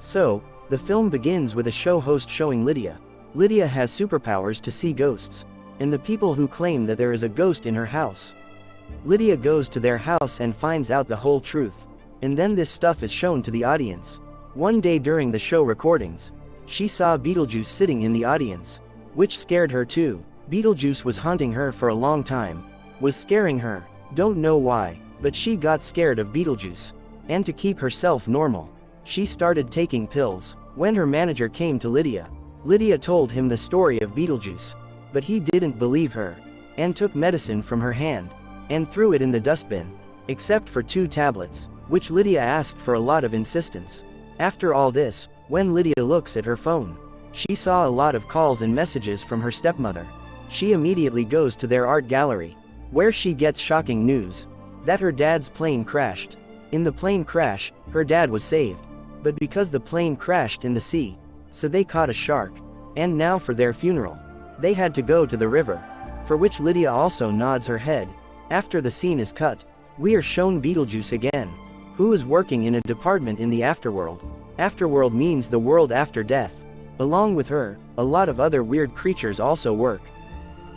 So, the film begins with a show host showing Lydia. Lydia has superpowers to see ghosts, and the people who claim that there is a ghost in her house. Lydia goes to their house and finds out the whole truth, and then this stuff is shown to the audience. One day during the show recordings, she saw Beetlejuice sitting in the audience, which scared her too. Beetlejuice was haunting her for a long time, was scaring her, don't know why, but she got scared of Beetlejuice, and to keep herself normal, she started taking pills. When her manager came to Lydia, Lydia told him the story of Beetlejuice, but he didn't believe her, and took medicine from her hand, and threw it in the dustbin, except for 2 tablets, which Lydia asked for a lot of insistence. After all this, when Lydia looks at her phone, she saw a lot of calls and messages from her stepmother. She immediately goes to their art gallery, where she gets shocking news that her dad's plane crashed. In the plane crash, her dad was saved, but because the plane crashed in the sea, so they caught a shark, and now for their funeral, they had to go to the river, for which Lydia also nods her head. After the scene is cut, we are shown Beetlejuice again, who is working in a department in the afterworld. Afterworld means the world after death. Along with her, a lot of other weird creatures also work.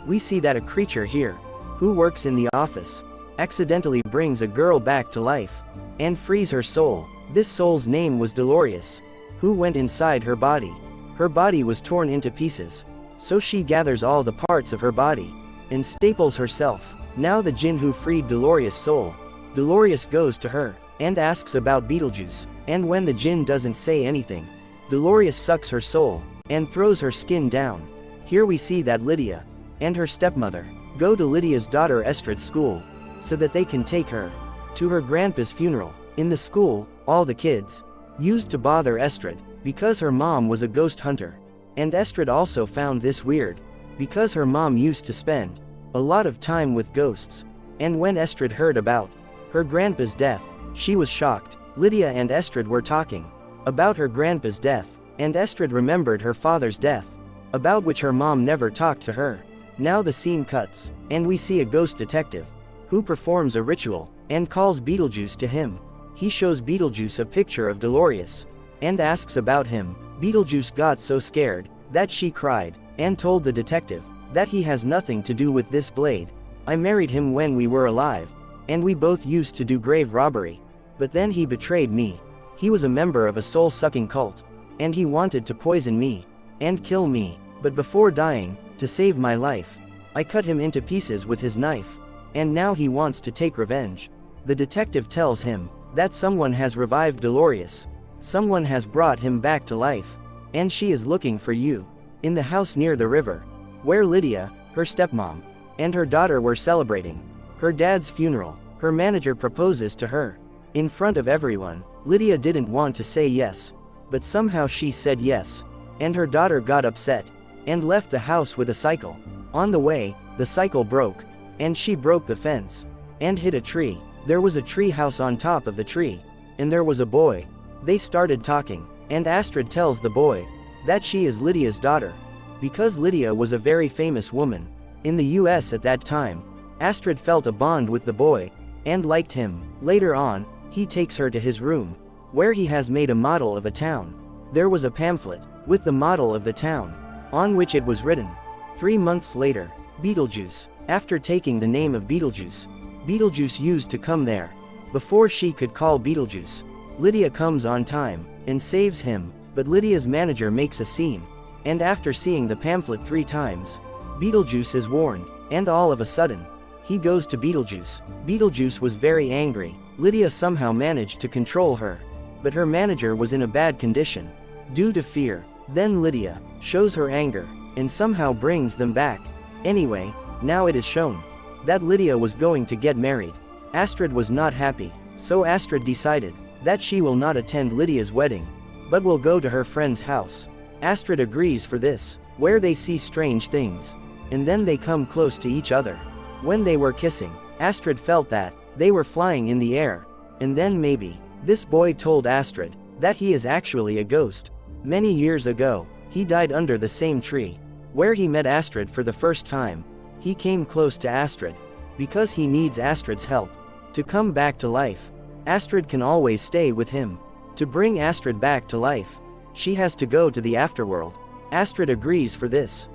We see that a creature here, who works in the office, accidentally brings a girl back to life, and frees her soul. This soul's name was Dolores, who went inside her body. Her body was torn into pieces, so she gathers all the parts of her body, and staples herself. Now the djinn who freed Dolores' soul, Dolores goes to her, and asks about Beetlejuice, and when the djinn doesn't say anything, Dolores sucks her soul, and throws her skin down. Here we see that Lydia, and her stepmother, go to Lydia's daughter Estrad's school, so that they can take her to her grandpa's funeral. In the school, all the kids used to bother Estrad, because her mom was a ghost hunter. And Estrad also found this weird, because her mom used to spend a lot of time with ghosts. And when Estrad heard about her grandpa's death, she was shocked. Lydia and Estrad were talking about her grandpa's death, and Estrad remembered her father's death, about which her mom never talked to her. Now the scene cuts, and we see a ghost detective, who performs a ritual, and calls Beetlejuice to him. He shows Beetlejuice a picture of Dolores, and asks about him. Beetlejuice got so scared, that she cried, and told the detective, that he has nothing to do with this blade. I married him when we were alive, and we both used to do grave robbery. But then he betrayed me. He was a member of a soul-sucking cult, and he wanted to poison me, and kill me. But before dying, to save my life, I cut him into pieces with his knife, and now he wants to take revenge. The detective tells him that someone has revived Dolores. Someone has brought him back to life, and she is looking for you. In the house near the river, where Lydia, her stepmom, and her daughter were celebrating her dad's funeral, her manager proposes to her. In front of everyone, Lydia didn't want to say yes, but somehow she said yes, and her daughter got upset, and left the house with a cycle. On the way, the cycle broke, and she broke the fence, and hit a tree. There was a tree house on top of the tree, and there was a boy. They started talking, and Astrid tells the boy that she is Lydia's daughter, because Lydia was a very famous woman in the US at that time. Astrid felt a bond with the boy, and liked him. Later on, he takes her to his room, where he has made a model of a town. There was a pamphlet with the model of the town, on which it was written, 3 months later, Beetlejuice. After taking the name of Beetlejuice, Beetlejuice used to come there. Before she could call Beetlejuice, Lydia comes on time, and saves him, but Lydia's manager makes a scene, and after seeing the pamphlet 3 times, Beetlejuice is warned, and all of a sudden, he goes to Beetlejuice. Beetlejuice was very angry. Lydia somehow managed to control her, but her manager was in a bad condition, due to fear. Then Lydia shows her anger, and somehow brings them back. Anyway, now it is shown that Lydia was going to get married. Astrid was not happy, so Astrid decided that she will not attend Lydia's wedding, but will go to her friend's house. Astrid agrees for this, where they see strange things, and then they come close to each other. When they were kissing, Astrid felt that they were flying in the air, and then maybe this boy told Astrid that he is actually a ghost. Many years ago, he died under the same tree, where he met Astrid for the first time. He came close to Astrid, because he needs Astrid's help to come back to life. Astrid can always stay with him, To bring Astrid back to life, she has to go to the afterworld. Astrid agrees for this.